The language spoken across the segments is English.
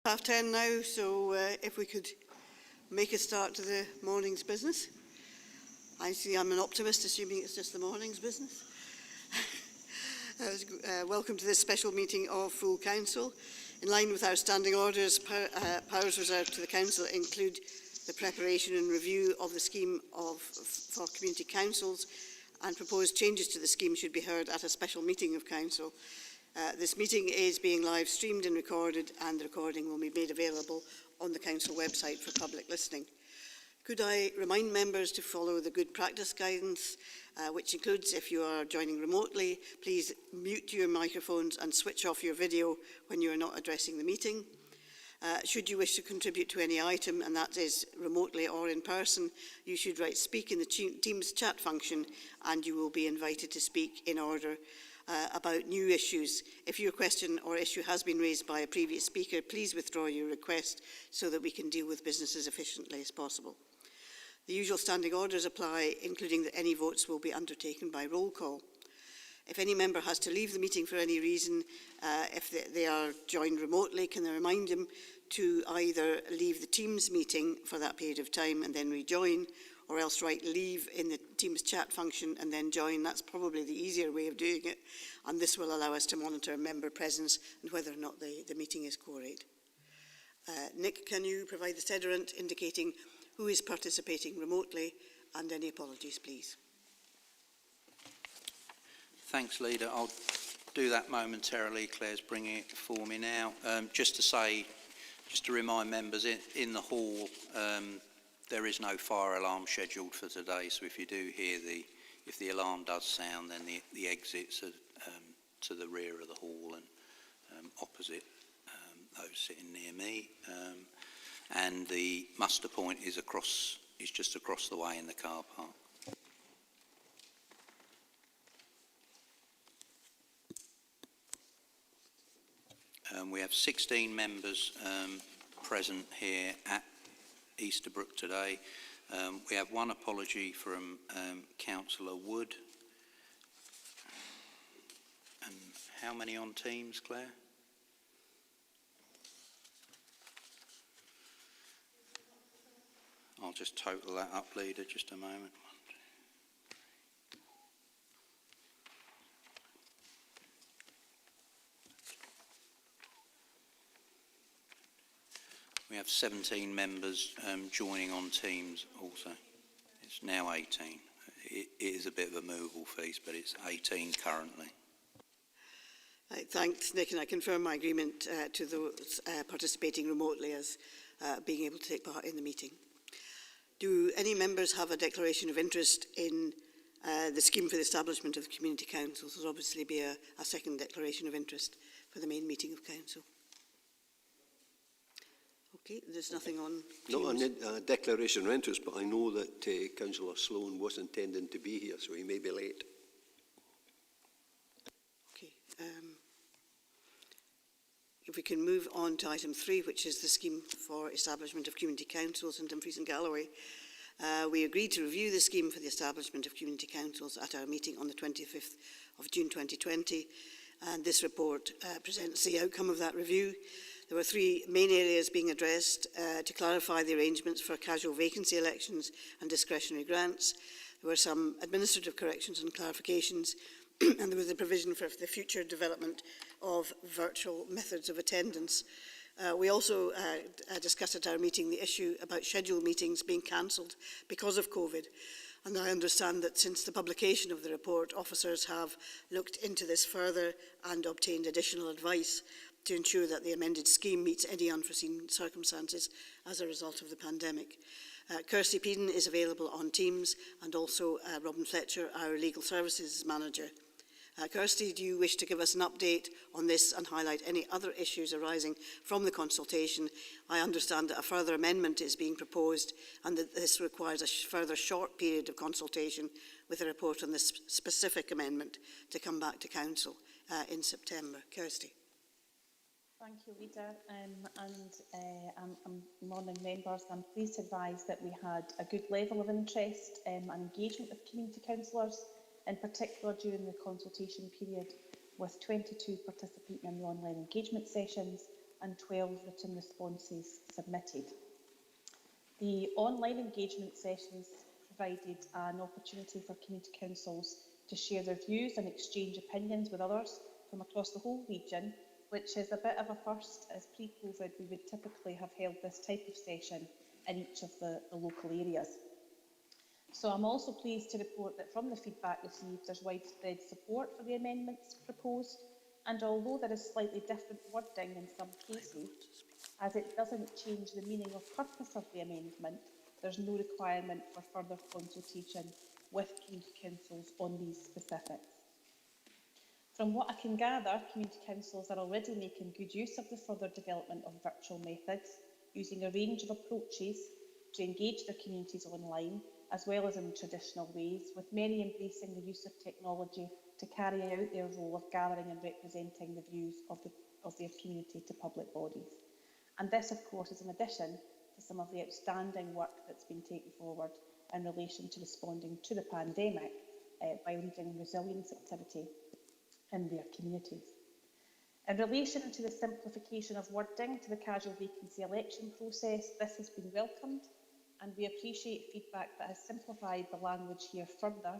10:30 now, so if we could make a start to the morning's business. I see I'm an optimist, assuming it's just the morning's business. Welcome to this special meeting of full council. In line with our standing orders, powers reserved to the council include the preparation and review of the scheme for community councils, and proposed changes to the scheme should be heard at a special meeting of council. This meeting is being live streamed and recorded, and the recording will be made available on the council website for public listening. Could I remind members to follow the good practice guidance, which includes, if you are joining remotely, please mute your microphones and switch off your video when you are not addressing the meeting. Should you wish to contribute to any item, and that is remotely or in person, you should write speak in the Teams chat function, and you will be invited to speak in order about new issues. If your question or issue has been raised by a previous speaker, please withdraw your request so that we can deal with business as efficiently as possible. The usual standing orders apply, including that any votes will be undertaken by roll call. If any member has to leave the meeting for any reason, if they are joined remotely, can I remind them to either leave the Teams meeting for that period of time and then rejoin, or else write leave in the Teams chat function and then join. That's probably the easier way of doing it, and this will allow us to monitor member presence and whether or not the meeting is quorate. Nick, can you provide the sederant indicating who is participating remotely, and any apologies, please? Thanks, Leader. I'll do that momentarily. Claire's bringing it for me now. Just to remind members, in the hall, there is no fire alarm scheduled for today, so if you do hear if the alarm does sound, then the exits are to the rear of the hall and opposite those sitting near me. And the muster point is just across the way in the car park. We have 16 members present here at Easterbrook today. We have one apology from Councillor Wood. And how many on Teams, Claire? I'll just total that up, Leader, just a moment. We have 17 members joining on Teams also. It's now 18. It is a bit of a movable feast, but it's 18 currently. Thanks, Nick, and I confirm my agreement to those participating remotely as being able to take part in the meeting. Do any members have a declaration of interest in the scheme for the establishment of the community councils? There will obviously be a second declaration of interest for the main meeting of council. Okay, there's nothing on Teams. Not a declaration of interest, but I know that Councillor Sloan was intending to be here, so he may be late. Okay. If we can move on to item 3, which is the scheme for establishment of community councils in Dumfries and Galloway. We agreed to review the scheme for the establishment of community councils at our meeting on the 25th of June 2020, and this report presents the outcome of that review. There were 3 main areas being addressed: to clarify the arrangements for casual vacancy elections and discretionary grants. There were some administrative corrections and clarifications, and there was a provision for the future development of virtual methods of attendance. We also discussed at our meeting the issue about scheduled meetings being cancelled because of COVID. And I understand that since the publication of the report, officers have looked into this further and obtained additional advice to ensure that the amended scheme meets any unforeseen circumstances as a result of the pandemic. Kirsty Peden is available on Teams, and also Robin Fletcher, our Legal Services Manager. Kirsty, do you wish to give us an update on this and highlight any other issues arising from the consultation? I understand that a further amendment is being proposed, and that this requires a further short period of consultation with a report on this specific amendment to come back to Council in September. Kirsty. Thank you, Leader, morning members. I'm pleased to advise that we had a good level of interest and engagement with community councillors, in particular during the consultation period, with 22 participating in the online engagement sessions and 12 written responses submitted. The online engagement sessions provided an opportunity for community councils to share their views and exchange opinions with others from across the whole region, which is a bit of a first, as pre-COVID we would typically have held this type of session in each of the local areas. So I'm also pleased to report that from the feedback received, there's widespread support for the amendments proposed, and although there is slightly different wording in some cases, as it doesn't change the meaning or purpose of the amendment, there's no requirement for further consultation with community councils on these specifics. From what I can gather, community councils are already making good use of the further development of virtual methods, using a range of approaches to engage their communities online, as well as in traditional ways, with many embracing the use of technology to carry out their role of gathering and representing the views of their community to public bodies. And this, of course, is in addition to some of the outstanding work that's been taken forward in relation to responding to the pandemic by leading resilience activity in their communities. In relation to the simplification of wording to the casual vacancy election process, this has been welcomed, and we appreciate feedback that has simplified the language here further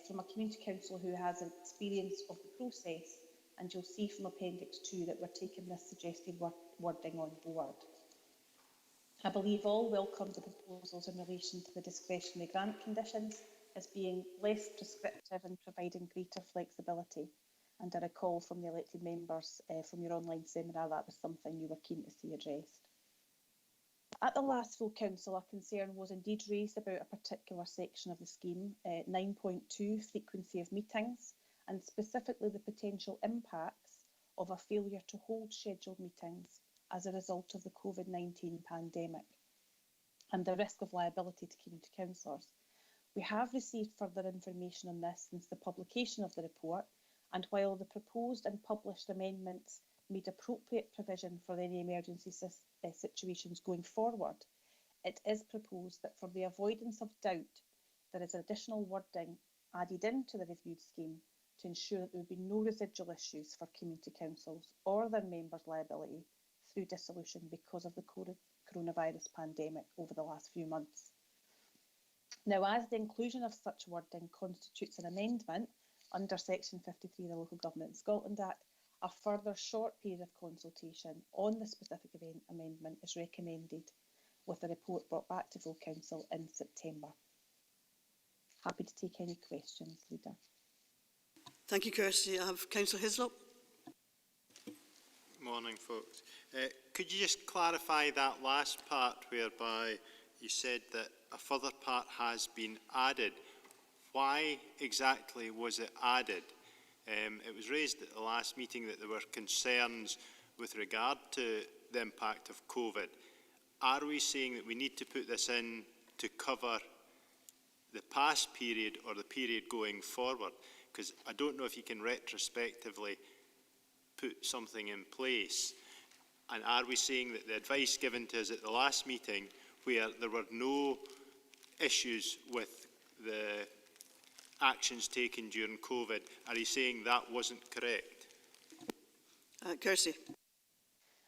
from a community council who has experience of the process, and you'll see from Appendix 2 that we're taking this suggested wording on board. I believe all welcome the proposals in relation to the discretionary grant conditions as being less prescriptive and providing greater flexibility. And I recall from the elected members from your online seminar that was something you were keen to see addressed. At the last full council, a concern was indeed raised about a particular section of the scheme, 9.2, frequency of meetings, and specifically the potential impacts of a failure to hold scheduled meetings as a result of the COVID-19 pandemic and the risk of liability to community councillors. We have received further information on this since the publication of the report, and while the proposed and published amendments made appropriate provision for any emergency situations going forward, it is proposed that for the avoidance of doubt, there is additional wording added into the reviewed scheme to ensure that there will be no residual issues for community councils or their members' liability through dissolution because of the coronavirus pandemic over the last few months. Now, as the inclusion of such wording constitutes an amendment under Section 53 of the Local Government in Scotland Act, a further short period of consultation on the specific amendment is recommended, with a report brought back to full council in September. Happy to take any questions, Leader. Thank you, Kirsty. I have Councillor Hislop. Morning, folks. Could you just clarify that last part whereby you said that a further part has been added? Why exactly was it added? It was raised at the last meeting that there were concerns with regard to the impact of COVID. Are we saying that we need to put this in to cover the past period or the period going forward? Because I don't know if you can retrospectively put something in place. And are we saying that the advice given to us at the last meeting, where there were no issues with the actions taken during COVID, are you saying that wasn't correct? Kirsty.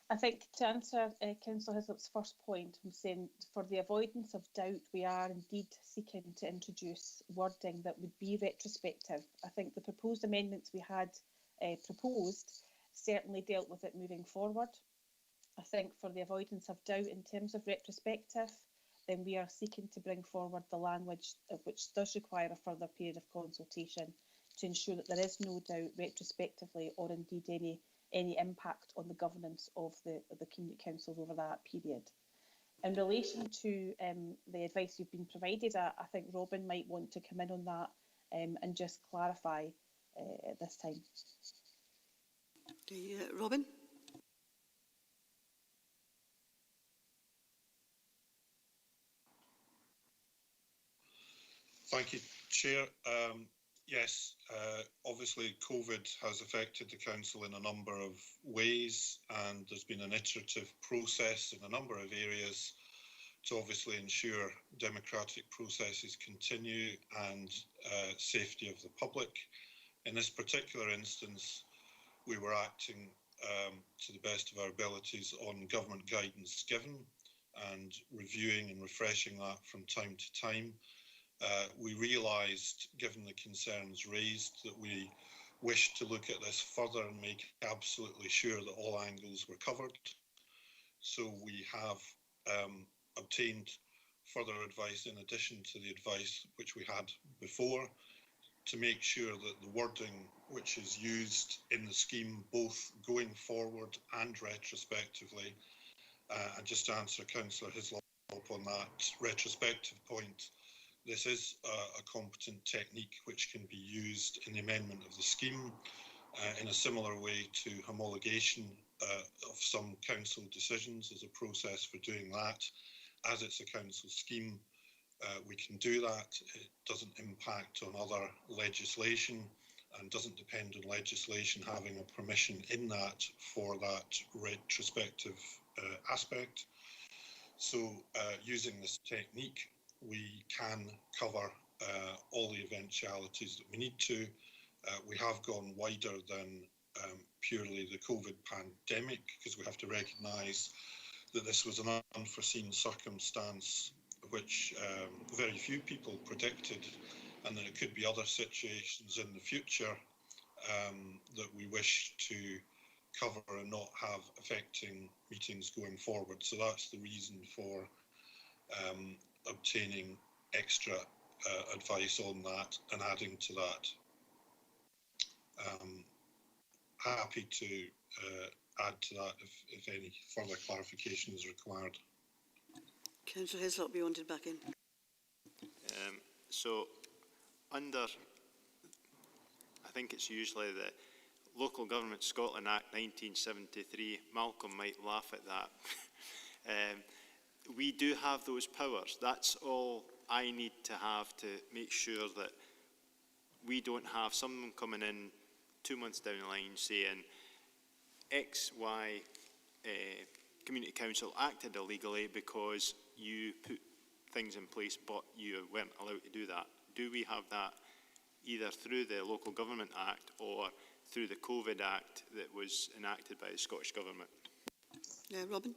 I think to answer Councillor Hislop's first point, I'm saying for the avoidance of doubt, we are indeed seeking to introduce wording that would be retrospective. I think the proposed amendments we had proposed certainly dealt with it moving forward. I think for the avoidance of doubt in terms of retrospective, then we are seeking to bring forward the language which does require a further period of consultation to ensure that there is no doubt retrospectively or indeed any impact on the governance of the community councils over that period. In relation to the advice you've been provided, I think Robin might want to come in on that and just clarify at this time. Robin? Thank you, Chair. Yes, obviously COVID has affected the Council in a number of ways, and there's been an iterative process in a number of areas to obviously ensure democratic processes continue and safety of the public. In this particular instance, we were acting to the best of our abilities on government guidance given and reviewing and refreshing that from time to time. We realised, given the concerns raised, that we wished to look at this further and make absolutely sure that all angles were covered. So we have obtained further advice in addition to the advice which we had before, to make sure that the wording which is used in the scheme, both going forward and retrospectively, and just to answer Councillor Hislop on that retrospective point, this is a competent technique which can be used in the amendment of the scheme in a similar way to homologation of some council decisions as a process for doing that. As it's a council scheme, we can do that. It doesn't impact on other legislation and doesn't depend on legislation having a permission in that for that retrospective aspect. So using this technique, we can cover all the eventualities that we need to. We have gone wider than purely the COVID pandemic, because we have to recognise that this was an unforeseen circumstance which very few people predicted, and that it could be other situations in the future that we wish to cover and not have affecting meetings going forward. So that's the reason for obtaining extra advice on that and adding to that. Happy to add to that if any further clarification is required. Councillor Hislop, you wanted back in. So under, I think it's usually the Local Government Scotland Act 1973, Malcolm might laugh at that. We do have those powers. That's all I need to have to make sure that we don't have someone coming in 2 months down the line saying X, Y, Community Council acted illegally because you put things in place but you weren't allowed to do that. Do we have that either through the Local Government Act or through the COVID Act that was enacted by the Scottish Government? Robin?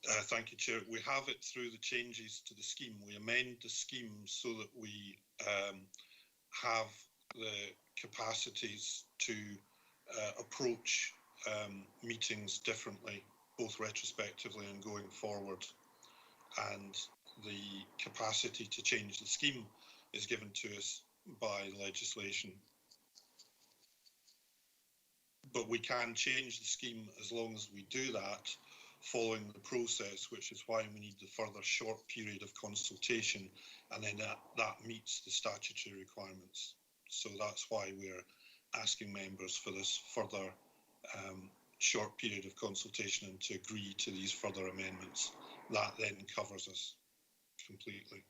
Thank you, Chair. We have it through the changes to the scheme. We amend the scheme so that we have the capacities to approach meetings differently, both retrospectively and going forward. And the capacity to change the scheme is given to us by legislation. But we can change the scheme as long as we do that following the process, which is why we need the further short period of consultation, and then that meets the statutory requirements. So that's why we're asking members for this further short period of consultation and to agree to these further amendments. That then covers us completely.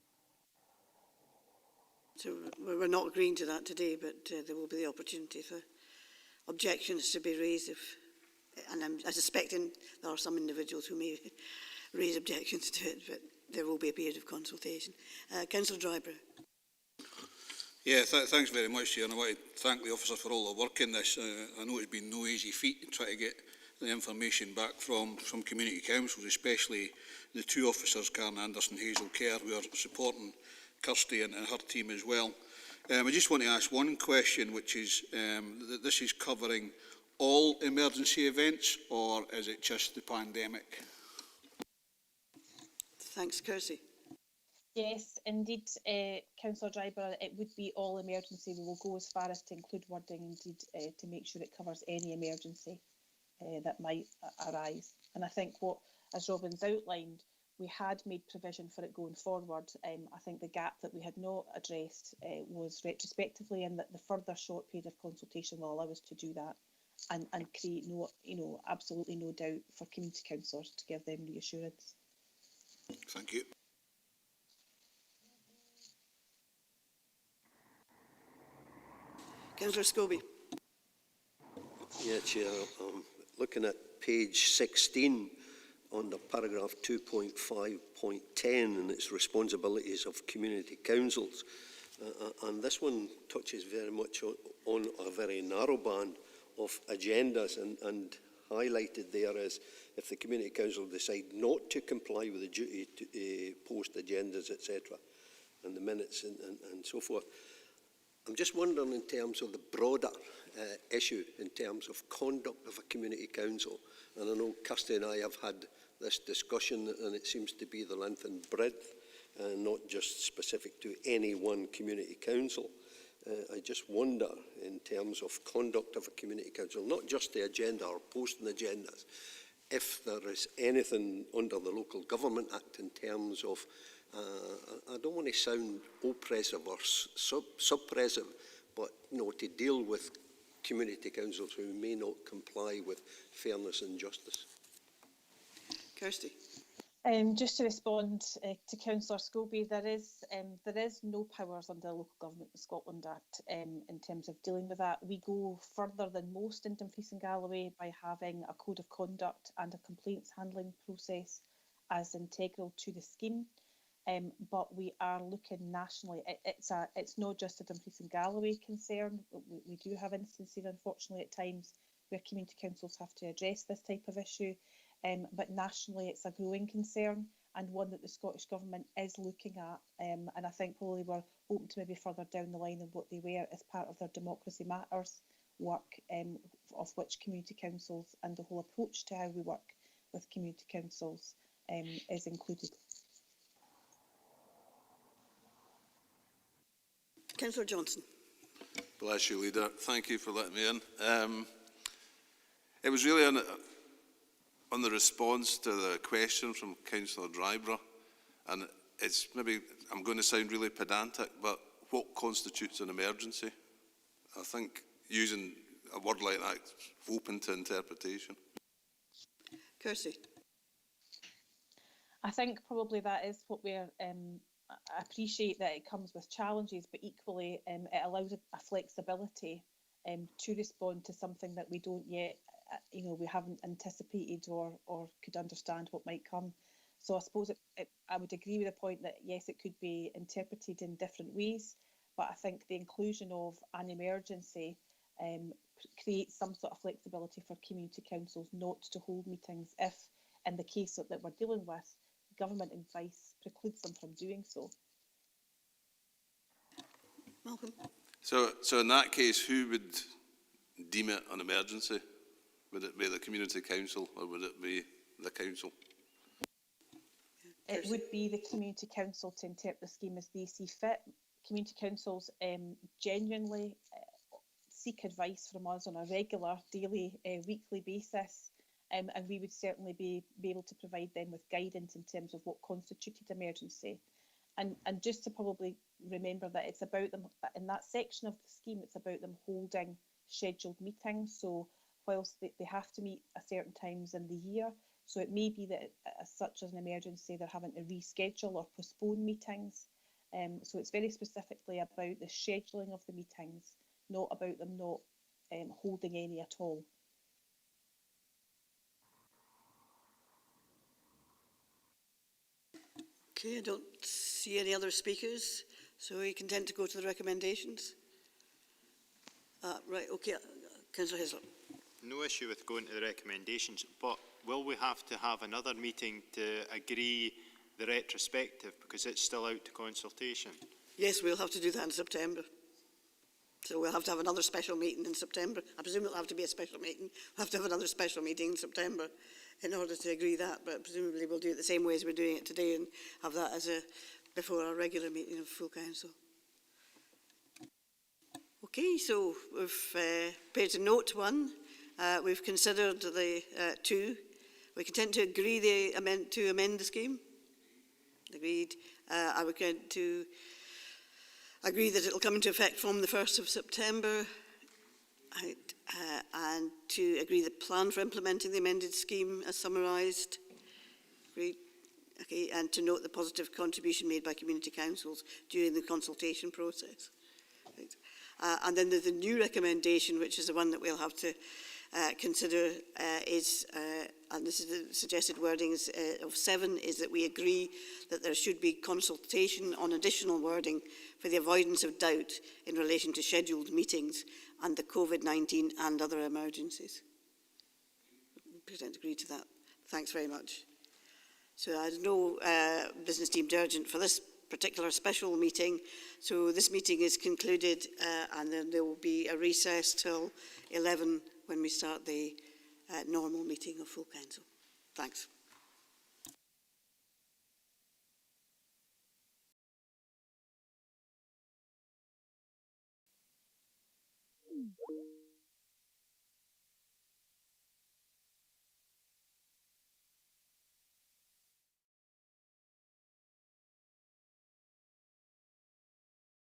So we're not agreeing to that today, but there will be the opportunity for objections to be raised if, and I'm suspecting there are some individuals who may raise objections to it, but there will be a period of consultation. Councillor Drybrough. Yeah, thanks very much, Chair, and I want to thank the officers for all the work in this. I know it's been no easy feat to try to get the information back from community councils, especially the two officers, Karen Anderson and Hazel Kerr, who are supporting Kirsty and her team as well. I just want to ask one question, which is that this is covering all emergency events, or is it just the pandemic? Thanks, Kirsty. Yes, indeed, Councillor Drybrough, it would be all emergency. We will go as far as to include wording, indeed, to make sure it covers any emergency that might arise. And I think what, as Robin's outlined, we had made provision for it going forward. I think the gap that we had not addressed was retrospectively, and that the further short period of consultation will allow us to do that and create no, absolutely no doubt for community councillors, to give them reassurance. Thank you. Councillor Scobie. Yeah, Chair. Looking at page 16 under paragraph 2.5.10 and its responsibilities of community councils. And this one touches very much on a very narrow band of agendas, and highlighted there is if the Community Council decide not to comply with the duty to post agendas, etc., and the minutes and so forth. I'm just wondering in terms of the broader issue, in terms of conduct of a community council, and I know Kirsty and I have had this discussion, and it seems to be the length and breadth, not just specific to any one community council. I just wonder, in terms of conduct of a community council, not just the agenda or posting agendas, if there is anything under the Local Government Act in terms of, I don't want to sound oppressive or suppressive, but to deal with community councils who may not comply with fairness and justice. Kirsty. Just to respond to Councillor Scobie, there is no powers under the Local Government of Scotland Act in terms of dealing with that. We go further than most in Dumfries and Galloway by having a code of conduct and a complaints handling process as integral to the scheme. But we are looking nationally. It's not just a Dumfries and Galloway concern. We do have instances, unfortunately, at times where community councils have to address this type of issue. But nationally it's a growing concern, and one that the Scottish Government is looking at, and I think probably we're hoping to maybe further down the line of what they were as part of their Democracy Matters work, of which community councils and the whole approach to how we work with community councils is included. Councillor Johnson. Bless you, Leader. Thank you for letting me in. It was really on the response to the question from Councillor Dryborough, and it's maybe, I'm going to sound really pedantic, but what constitutes an emergency? I think using a word like that is open to interpretation. Kirsty. I think probably that is what we're, I appreciate that it comes with challenges, but equally it allows a flexibility to respond to something that we don't yet, we haven't anticipated or could understand what might come. So I suppose I would agree with the point that yes, it could be interpreted in different ways, but I think the inclusion of an emergency creates some sort of flexibility for community councils not to hold meetings if, in the case that we're dealing with, government advice precludes them from doing so. Malcolm. So in that case, who would deem it an emergency? Would it be the community council or would it be the council? It would be the community council to interpret the scheme as they see fit. Community councils genuinely seek advice from us on a regular, daily, weekly basis, and we would certainly be able to provide them with guidance in terms of what constituted emergency. And just to probably remember that it's about them, in that section of the scheme, it's about them holding scheduled meetings. So whilst they have to meet at certain times in the year, so it may be that as such as an emergency they're having to reschedule or postpone meetings. So it's very specifically about the scheduling of the meetings, not about them not holding any at all. Okay, I don't see any other speakers, so we can tend to go to the recommendations. Right, okay, Councillor Hislop. No issue with going to the recommendations, but will we have to have another meeting to agree the retrospective because it's still out to consultation? Yes, we'll have to do that in September. So we'll have to have another special meeting in September. I presume it'll have to be a special meeting. We'll have to have another special meeting in September in order to agree that, but presumably we'll do it the same way as we're doing it today and have that as before our regular meeting of full council. Okay, so we've paid to note one. We've considered the two. We can tend to agree to amend the scheme. Agreed. I would going to agree that it will come into effect from the 1st of September. And to agree the plan for implementing the amended scheme as summarised. Agreed. Okay, and to note the positive contribution made by community councils during the consultation process. Right. And then there's a new recommendation, which is the one that we'll have to consider, is and this is the suggested wordings of 7, is that we agree that there should be consultation on additional wording for the avoidance of doubt in relation to scheduled meetings and the COVID-19 and other emergencies. The President agreed to that. Thanks very much. So there's no business deemed urgent for this particular special meeting. So this meeting is concluded and then there will be a recess till 11 when we start the normal meeting of full council. Thanks.